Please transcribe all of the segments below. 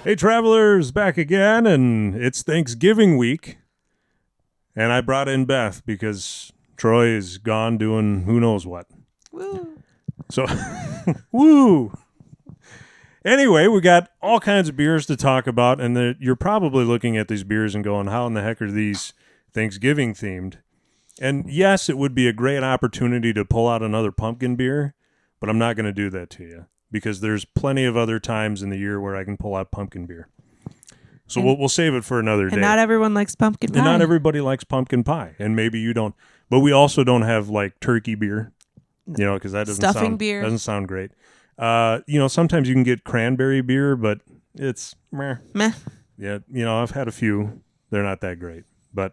Hey, travelers, back again, and it's Thanksgiving week. And I brought in Beth because Troy is gone doing who knows what. Woo. So, woo! Anyway, we got all kinds of beers to talk about, and you're probably looking at these beers and going, how in the heck are these Thanksgiving themed? And yes, it would be a great opportunity to pull out another pumpkin beer, but I'm not going to do that to you because there's plenty of other times in the year where I can pull out pumpkin beer. So we'll save it for another day. And not everyone likes pumpkin pie. And not everybody likes pumpkin pie, and maybe you don't. But we also don't have like turkey beer, because that doesn't sound great. Sometimes you can get cranberry beer, but it's meh. Yeah, I've had a few. They're not that great. But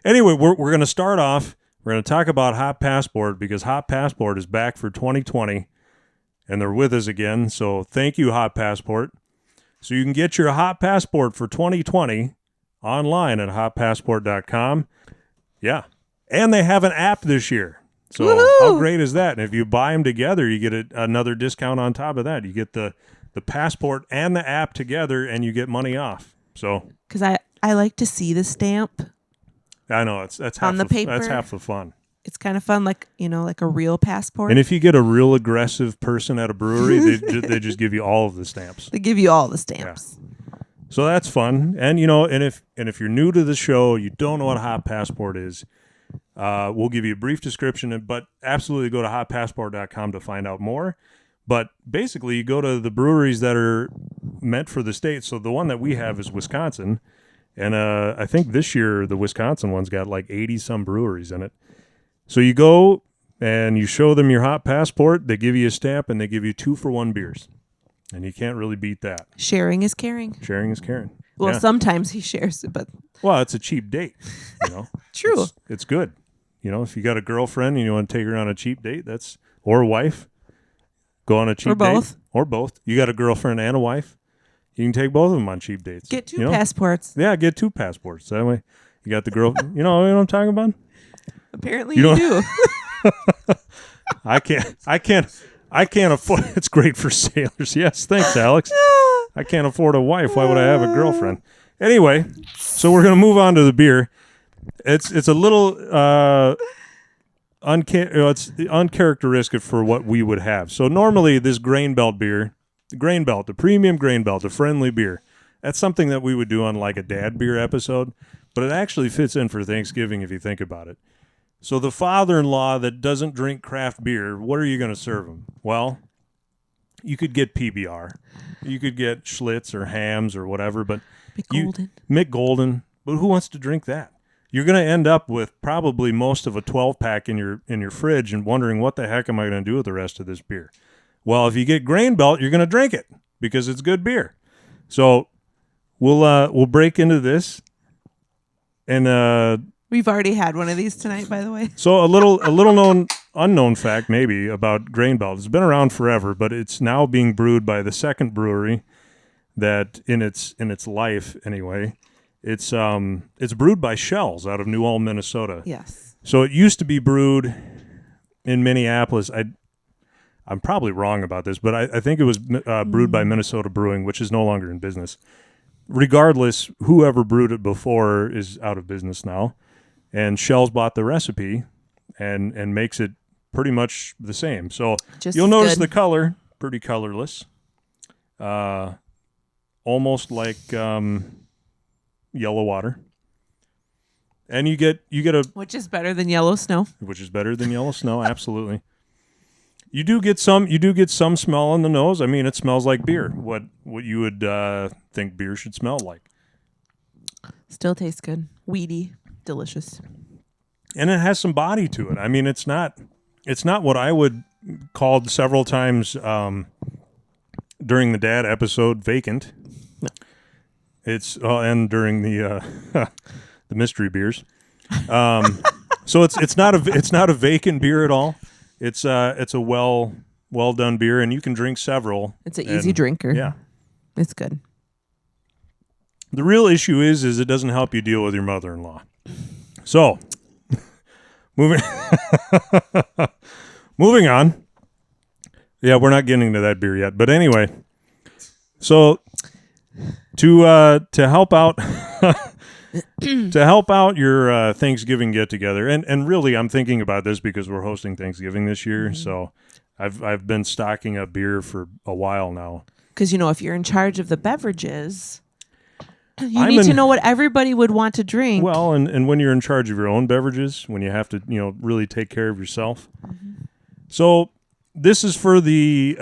anyway, we're going to start off. We're going to talk about Hop Passport because Hop Passport is back for 2020, and they're with us again. So thank you, Hop Passport. So you can get your Hop Passport for 2020 online at hoppassport.com. Yeah. And they have an app this year. So Woo-hoo! How great is that? And if you buy them together, you get another discount on top of that. You get the passport and the app together, and you get money off. So because I like to see the stamp. I know that's on the paper. That's half the fun. It's kind of fun, like a real passport. And if you get a real aggressive person at a brewery, they just give you all of the stamps. They give you all the stamps. Yeah. So that's fun. And if you're new to the show, you don't know what Hop Passport is, we'll give you a brief description, but absolutely go to hoppassport.com to find out more. But basically, you go to the breweries that are meant for the state. So the one that we have is Wisconsin. And I think this year the Wisconsin one's got like 80-some breweries in it. So you go and you show them your Hop Passport. They give you a stamp, and they give you 2-for-1 beers. And you can't really beat that. Sharing is caring. Sharing is caring. Well, yeah. Sometimes he shares it, but... Well, it's a cheap date, True. It's good. If you got a girlfriend and you want to take her on a cheap date, or a wife, go on a cheap date. Or both. You got a girlfriend and a wife, you can take both of them on cheap dates. Get 2 passports. Yeah, get 2 passports. That way you got the girl... You know what I'm talking about? Apparently you do. I can't afford... It's great for sailors. Yes, thanks, Alex. I can't afford a wife. Why would I have a girlfriend? Anyway, so we're going to move on to the beer. It's a little it's uncharacteristic for what we would have. So normally this Grain Belt beer, the premium Grain Belt, the friendly beer, that's something that we would do on like a dad beer episode, but it actually fits in for Thanksgiving if you think about it. So the father-in-law that doesn't drink craft beer, what are you going to serve him? Well, you could get PBR. You could get Schlitz or Hams or whatever, but Mick Golden. But who wants to drink that? You're going to end up with probably most of a 12-pack in your fridge and wondering what the heck am I going to do with the rest of this beer? Well, if you get Grain Belt, you're going to drink it because it's good beer. So we'll break into this, and we've already had one of these tonight, by the way. So a little unknown fact maybe about Grain Belt. It's been around forever, but it's now being brewed by the second brewery that in its life anyway. It's brewed by Shells out of New Ulm, Minnesota. Yes. So it used to be brewed in Minneapolis. I'm probably wrong about this, but I think it was brewed by Minnesota Brewing, which is no longer in business. Regardless, whoever brewed it before is out of business now. And Shells bought the recipe and makes it pretty much the same. So you'll notice the color, pretty colorless. Almost like yellow water. And you get a... Which is better than yellow snow. Absolutely. You do get some smell on the nose. I mean, it smells like beer. What you would think beer should smell like. Still tastes good. Weedy. Delicious. And it has some body to it. I mean, it's not what I would call several times during the dad episode vacant. No. It's and during the the mystery beers. So it's not a vacant beer at all. It's a well done beer, and you can drink several. It's an easy drinker. Yeah, it's good. The real issue is it doesn't help you deal with your mother-in-law. So, moving on. Yeah, we're not getting to that beer yet. But anyway, so To help out to help out your Thanksgiving get together, and really I'm thinking about this because we're hosting Thanksgiving this year, so I've been stocking up beer for a while now. Because, if you're in charge of the beverages, you need to know what everybody would want to drink. Well, and when you're in charge of your own beverages, when you have to, really take care of yourself. So this is for the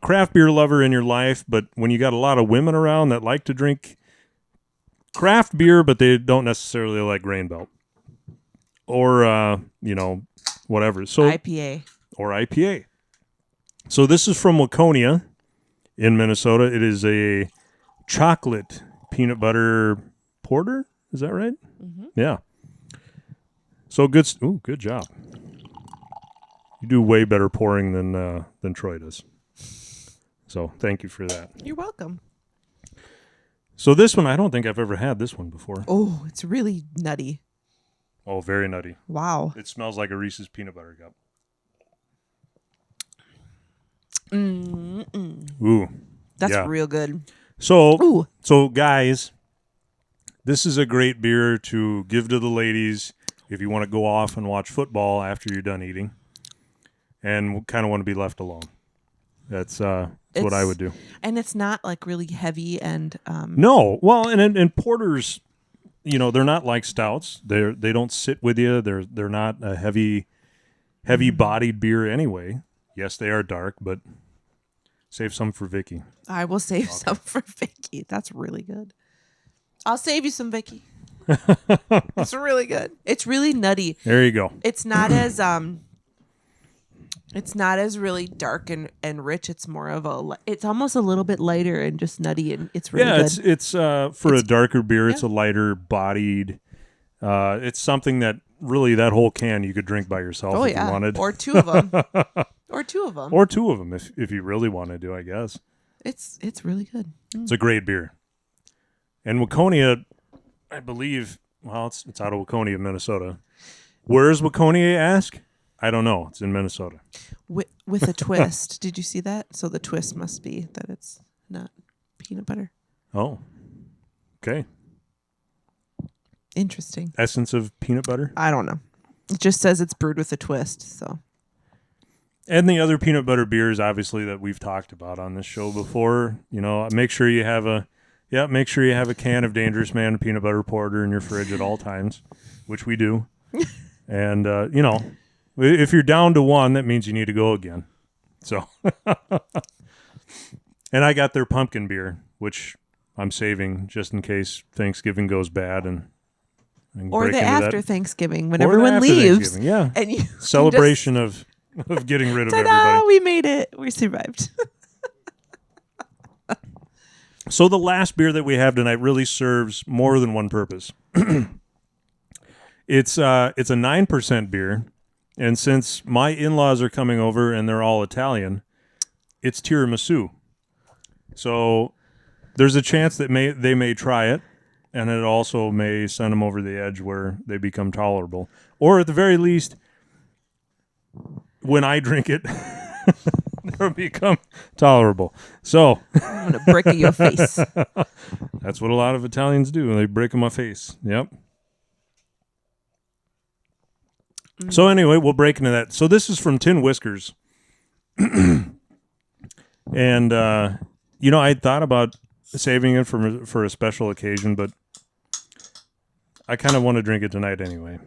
craft beer lover in your life, but when you got a lot of women around that like to drink craft beer, but they don't necessarily like Grain Belt or, whatever. So IPA. So this is from Waconia in Minnesota. It is a chocolate peanut butter porter. Is that right? Mm-hmm. Yeah. So good. Ooh, good job. You do way better pouring than Troy does. So thank you for that. You're welcome. So this one, I don't think I've ever had this one before. Oh, it's really nutty. Oh, very nutty. Wow. It smells like a Reese's peanut butter cup. Ooh. That's real good. So guys, this is a great beer to give to the ladies if you want to go off and watch football after you're done eating and kind of want to be left alone. That's what I would do. And it's not like really heavy and no. Well, and porters, they're not like stouts. They don't sit with you. They're not a heavy bodied beer anyway. Yes, they are dark, but save some for Vicky. I will save some for Vicky. That's really good. I'll save you some, Vicky. It's really good. It's really nutty. There you go. It's not as it's not as really dark and rich. It's more of it's almost a little bit lighter and just nutty, and it's really good. It's a darker beer. It's a lighter bodied. It's something that really that whole can you could drink by yourself if you wanted. Or two of them. Or two of them if you really wanted to, I guess. It's really good. It's a great beer. And Waconia, I believe, well, it's out of Waconia, Minnesota. Where's Waconia, ask? I don't know. It's in Minnesota. With a twist. Did you see that? So the twist must be that it's not peanut butter. Oh. Okay. Interesting. Essence of peanut butter? I don't know. It just says it's brewed with a twist, so. And the other peanut butter beers, obviously, that we've talked about on this show before. Make sure you have a can of Dangerous Man peanut butter porter in your fridge at all times, which we do. And, if you're down to one, that means you need to go again. So, and I got their pumpkin beer, which I'm saving just in case Thanksgiving goes bad or the after Thanksgiving when everyone leaves. Yeah. And you celebration of getting rid of everybody. We made it. We survived. So the last beer that we have tonight really serves more than one purpose. It's a 9% beer, and since my in-laws are coming over and they're all Italian, it's tiramisu. So there's a chance that they may try it, and it also may send them over the edge where they become tolerable. Or at the very least, when I drink it, they'll become tolerable. So I'm going to brick your face. That's what a lot of Italians do. They brick in my face. Yep. So anyway, we'll break into that. So this is from Tin Whiskers. And, I thought about saving it for a special occasion, but I kind of want to drink it tonight anyway.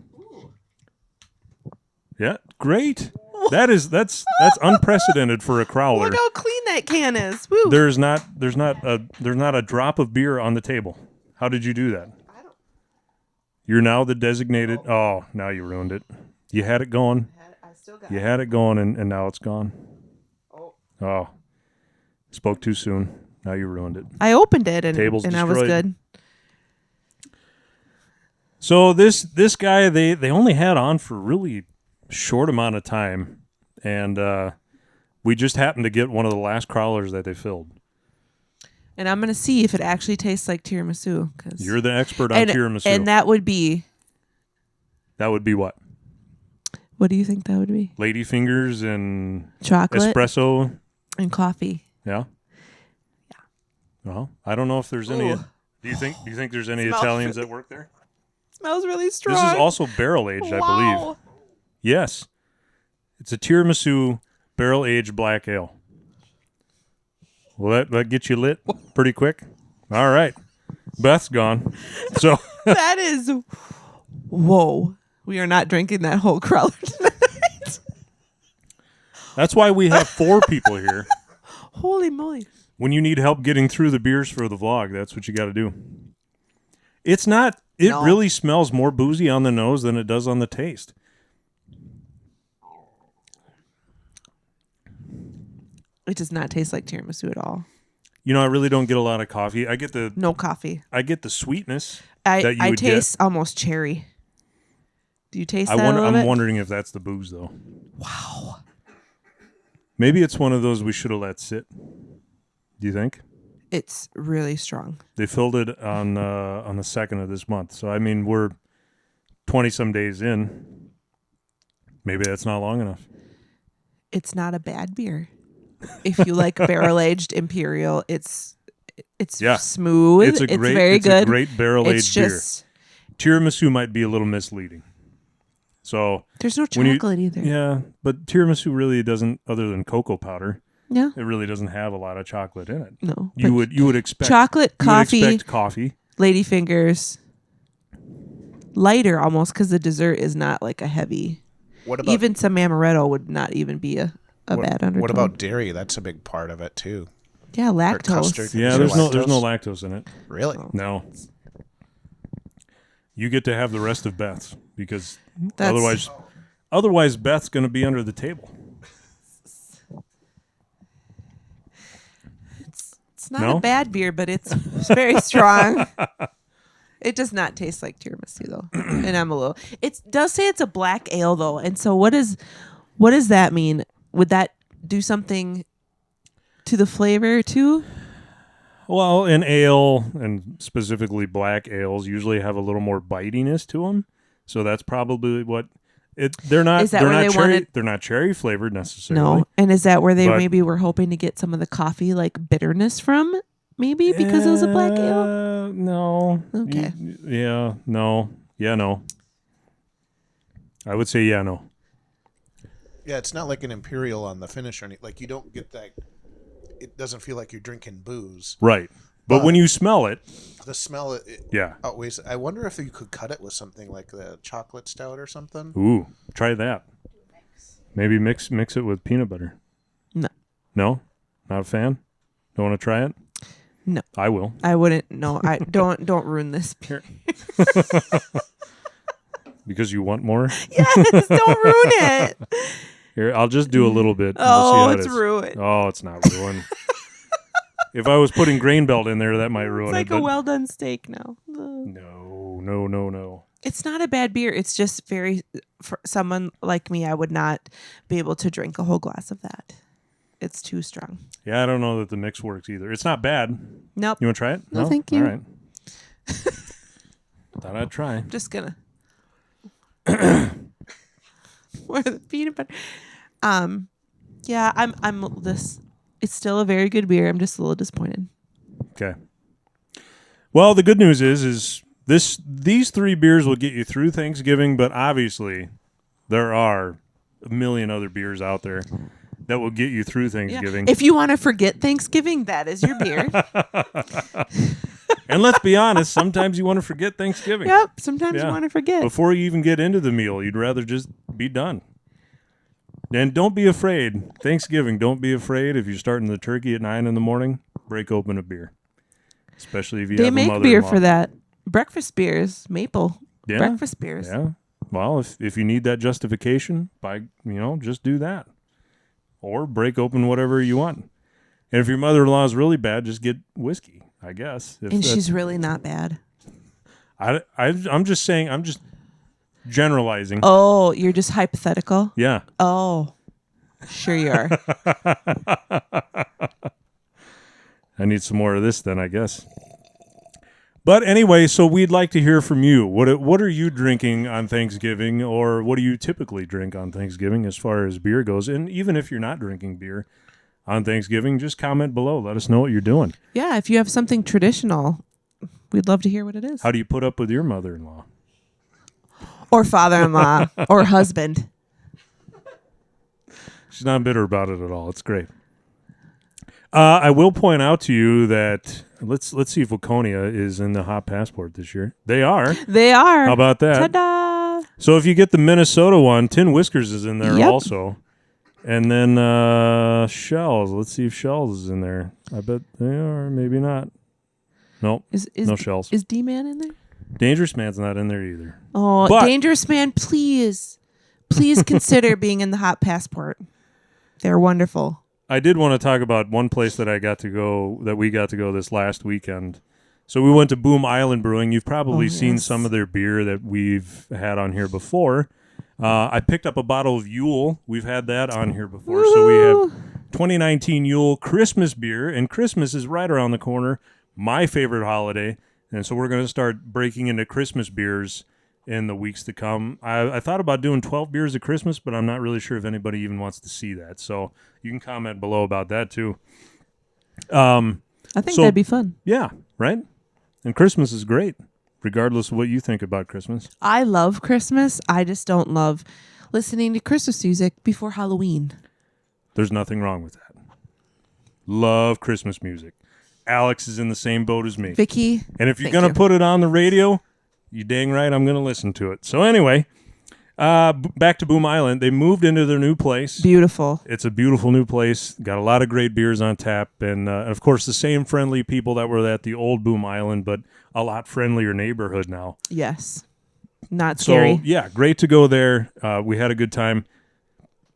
Yeah, great. That's unprecedented for a crowler. Look how clean that can is. Woo. There's not a drop of beer on the table. How did you do that? You're now the designated. Oh, now you ruined it. You had it going. I still got you had it going, and now it's gone. Oh. Spoke too soon. Now you ruined it. I opened it and I was good. So this guy they only had on for a really short amount of time, and we just happened to get one of the last crawlers that they filled. And I'm going to see if it actually tastes like tiramisu. You're the expert on tiramisu. And that would be... That would be what? What do you think that would be? Ladyfingers and... Chocolate. Espresso. And coffee. Yeah? Yeah. Well, I don't know if there's any. Ooh. Do you think there's any Smells Italians that work there? Smells really strong. This is also barrel aged, I believe. Yes. It's a tiramisu barrel aged black ale. Will that get you lit pretty quick? All right. Beth's gone. So That is, whoa. We are not drinking that whole crowler tonight. that's why we have 4 people here. Holy moly. When you need help getting through the beers for the vlog, that's what you got to do. It's not, it No. really smells more boozy on the nose than it does on the taste. It does not taste like tiramisu at all. You know, I really don't get a lot of coffee. I get the No coffee. sweetness I that you would taste almost cherry. Do you taste get. that a little I'm bit? wondering if that's the booze, though. Wow. Maybe it's one of those we should have let sit. Do you think? It's really strong. They filled it on the 2nd of this month. So, I mean, we're 20-some days in. Maybe that's not long enough. It's not a bad beer. If you like barrel-aged Imperial, it's smooth. It's very good. It's a great barrel-aged beer. Just, Tiramisu might be a little misleading. So there's no chocolate either. Yeah, but tiramisu really doesn't, other than cocoa powder, Yeah. it really doesn't have a lot of chocolate in it. No. You would expect chocolate, you would coffee, expect coffee. ladyfingers, lighter almost because the dessert is not like a heavy. What about Even some amaretto would not even be a bad undertone. What about dairy? That's a big part of it too. Yeah, Or lactose. custard. Yeah, Is there's there no lactose in it. Really? No. You get to have the rest of Beth's because That's- otherwise Beth's going to be under the table. It's not No? a bad beer, but it's very strong. It does not taste like tiramisu though, and I'm a little. It does say it's a black ale though, and so what does that mean? Would that do something to the flavor too? Well, an ale, and specifically black ales, usually have a little more bitiness to them. So that's probably what it. They're not. Is that they're where not they cherry. wanted- They're not cherry flavored necessarily. No, and is that where they But- maybe were hoping to get some of the coffee like bitterness from? Maybe because it was a black ale. No. Okay. Yeah. No. Yeah. No. I would say yeah. No. Yeah, it's not like an imperial on the finish or anything. Like you don't get that. It doesn't feel like you're drinking booze. Right. But when you smell it, The smell yeah. outweighs. I wonder if you could cut it with something like the chocolate stout or something. Ooh, try that. Maybe mix it with peanut butter. No, No, not a fan. Don't want to try it. No. I will. I wouldn't. No, I don't ruin this beer. Because you want more. Yes, don't ruin it. Here, I'll just do a little bit. and we'll see Oh, how it it's is. ruined. Oh, it's not ruined. If I was putting grain belt in there, that might ruin It's like it. a but well done steak now. No. It's not a bad beer. It's just very, for someone like me, I would not be able to drink a whole glass of that. It's too strong. Yeah, I don't know that the mix works either. It's not bad. Nope. You want to try it? No, thank you. All right. Thought I'd try. I'm just gonna. Where the peanut butter? Yeah, I'm this. It's still a very good beer. I'm just a little disappointed. Okay. Well, the good news is these 3 beers will get you through Thanksgiving, but obviously there are a million other beers out there that will get you through Thanksgiving. If you want to forget Thanksgiving, that is your beer. And let's be honest, sometimes you want to forget Thanksgiving. Yep. Sometimes Yeah. you want to forget. Before you even get into the meal, you'd rather just be done. And don't be afraid. Thanksgiving, don't be afraid. If you're starting the turkey at 9 a.m, break open a beer. Especially if you They have a make mother-in-law. beer for that. Breakfast beers, maple. Yeah. Breakfast beers. Yeah. Well, if you need that justification, just do that. Or break open whatever you want. And if your mother-in-law is really bad, just get whiskey, I guess. If And that's- she's really not bad. I'm just saying, I'm just generalizing. Oh, you're just hypothetical? Yeah. Oh, sure you are. I need some more of this then, I guess. But anyway, so we'd like to hear from you. What are you drinking on Thanksgiving, or what do you typically drink on Thanksgiving as far as beer goes? And even if you're not drinking beer, on Thanksgiving, just comment below. Let us know what you're doing. Yeah, if you have something traditional, we'd love to hear what it is. How do you put up with your mother-in-law? Or father-in-law or husband. She's not bitter about it at all. It's great. I will point out to you that let's see if Waconia is in the Hot Passport this year. They are. They are. How about that? Ta-da! So if you get the Minnesota one, Tin Whiskers is in there Yep. also. And then Shells. Let's see if Shells is in there. I bet they are. Maybe not. Nope. No Shells. Is D-Man in there? Dangerous Man's not in there either. Oh, But- Dangerous Man, please consider being in the Hot Passport. They're wonderful. I did want to talk about one place that we got to go this last weekend. So we went to Boom Island Brewing. You've probably seen yes. some of their beer that we've had on here before. I picked up a bottle of Yule. We've had that on here before. So we have 2019 Yule Christmas beer, and Christmas is right around the corner. My favorite holiday. And so we're going to start breaking into Christmas beers in the weeks to come. I thought about doing 12 beers at Christmas, but I'm not really sure if anybody even wants to see that. So you can comment below about that too. I think that'd be fun. Yeah, right? And Christmas is great, regardless of what you think about Christmas. I love Christmas. I just don't love listening to Christmas music before Halloween. There's nothing wrong with that. Love Christmas music. Alex is in the same boat as me. Vicky. And if you're thank going to you. put it on the radio, you dang right I'm going to listen to it. So anyway, back to Boom Island. They moved into their new place. Beautiful. It's a beautiful new place. Got a lot of great beers on tap. And, of course, the same friendly people that were at the old Boom Island, but a lot friendlier neighborhood now. Yes. Not scary. So, yeah, great to go there. We had a good time.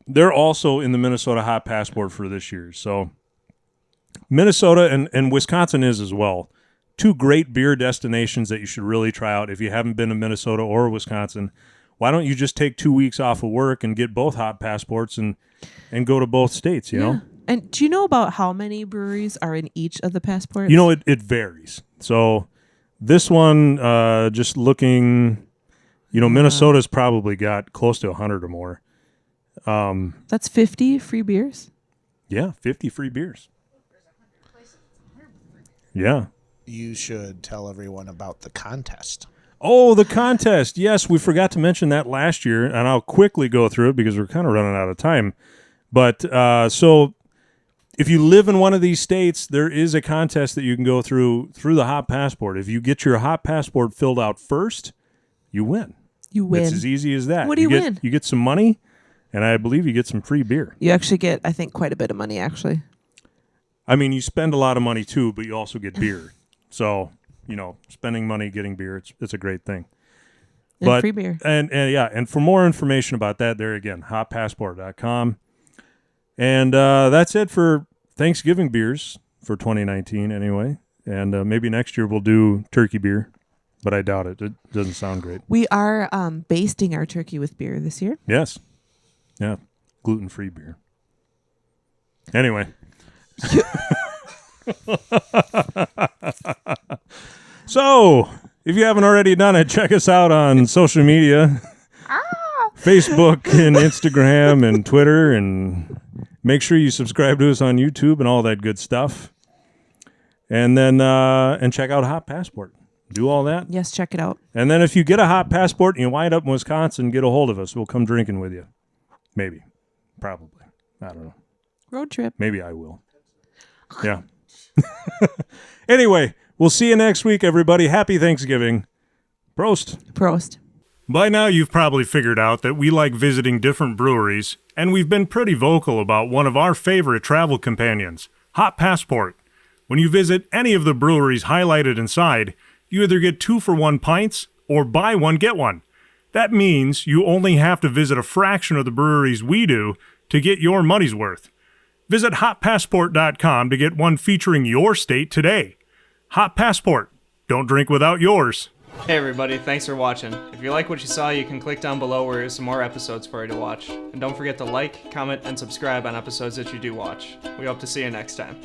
They're also in the Minnesota Hot Passport for this year. So Minnesota and Wisconsin is as well. Two great beer destinations that you should really try out if you haven't been to Minnesota or Wisconsin. Why don't you just take 2 weeks off of work and get both hot passports and go to both states, you know? And do you know about how many breweries are in each of the passports? You know, it varies. So this one, just looking, Minnesota's probably got close to 100 or more. That's 50 free beers? Yeah, 50 free beers. Yeah. You should tell everyone about the contest. Oh, the contest. Yes, we forgot to mention that last year, and I'll quickly go through it because we're kind of running out of time. But so if you live in one of these states, there is a contest that you can go through the Hot Passport. If you get your Hot Passport filled out first, you win. You win. It's as easy as that. What do you win? You get some money, and I believe you get some free beer. You actually get, I think, quite a bit of money, actually. I mean, you spend a lot of money too, but you also get beer. So, spending money, getting beer, it's a great thing. And free beer. And for more information about that, there again, hotpassport.com. And that's it for Thanksgiving beers for 2019 anyway. And maybe next year we'll do turkey beer, but I doubt it. It doesn't sound great. We are basting our turkey with beer this year. Yes. Yeah. Gluten-free beer. Anyway. So, if you haven't already done it, check us out on social media. Facebook and Instagram and Twitter, and make sure you subscribe to us on YouTube and all that good stuff. And then and check out Hot Passport. Do all that. Yes, check it out. And then if you get a Hot Passport and you wind up in Wisconsin, get a hold of us. We'll come drinking with you. Maybe. Probably. I don't know. Road trip. Maybe I will. Yeah. Anyway, we'll see you next week, everybody. Happy Thanksgiving. Prost. Prost. By now, you've probably figured out that we like visiting different breweries, and we've been pretty vocal about one of our favorite travel companions, Hot Passport. When you visit any of the breweries highlighted inside, you either get 2-for-1 pints or buy one, get one. That means you only have to visit a fraction of the breweries we do to get your money's worth. Visit hotpassport.com to get one featuring your state today. Hot Passport. Don't drink without yours. Hey everybody, thanks for watching. If you like what you saw, you can click down below where there's some more episodes for you to watch. And don't forget to like, comment, and subscribe on episodes that you do watch. We hope to see you next time.